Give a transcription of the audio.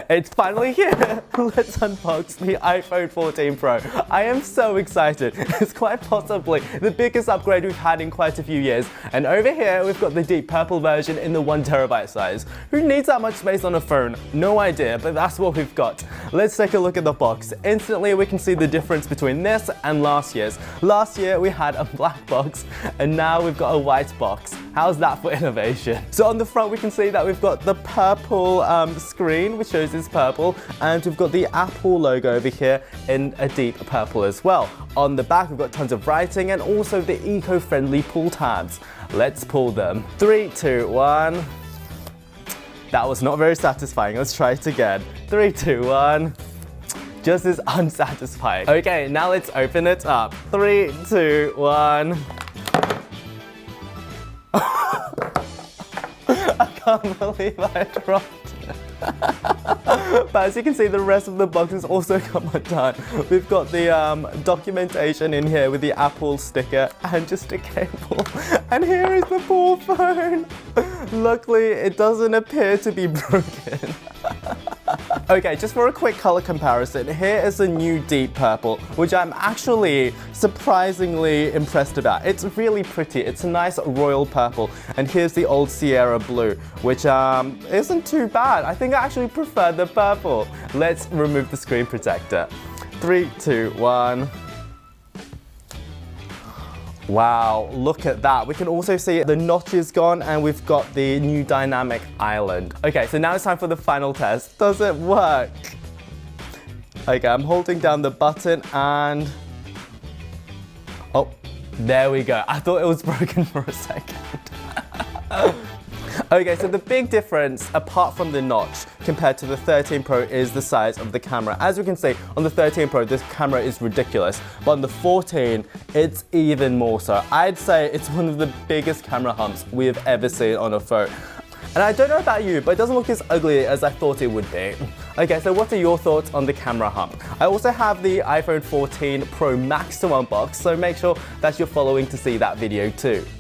It's finally here! Let's unbox the iPhone 14 Pro. I am so excited. It's quite possibly the biggest upgrade we've had in quite a few years. And over here, we've got the deep purple version in the 1TB size. Who needs that much space on a phone? No idea, but that's what we've got. Let's take a look at the box. Instantly, we can see the difference between this and last year's. Last year, we had a black box, and now we've got a white box. How's that for innovation? So on the front, we can see that we've got the purple screen, which shows it's purple, and we've got the Apple logo over here in a deep purple as well. On the back, we've got tons of writing and also the eco-friendly pull tabs. Let's pull them. 3, 2, 1. That was not very satisfying. Let's try it again. 3, 2, 1. Just as unsatisfying. Okay, now let's open it up. 3, 2, 1. I can't believe I dropped it. But as you can see, the rest of the box has also come undone. We've got the documentation in here with the Apple sticker and just a cable. And here is the poor phone. Luckily, it doesn't appear to be broken. Okay, just for a quick color comparison, here is the new deep purple, which I'm actually surprisingly impressed about. It's really pretty. It's a nice royal purple. And here's the old Sierra blue, which isn't too bad. I think I actually prefer the purple. Let's remove the screen protector. 3, 2, 1. Wow, look at that. We can also see the notch is gone and we've got the new dynamic island. Okay, so now it's time for the final test. Does it work? Okay, I'm holding down the button and... oh, there we go. I thought it was broken for a second. Okay, so the big difference, apart from the notch, compared to the 13 Pro is the size of the camera. As you can see, on the 13 Pro, this camera is ridiculous. But on the 14, it's even more so. I'd say it's one of the biggest camera humps we have ever seen on a phone. And I don't know about you, but it doesn't look as ugly as I thought it would be. Okay, so what are your thoughts on the camera hump? I also have the iPhone 14 Pro Max to unbox, so make sure that you're following to see that video too.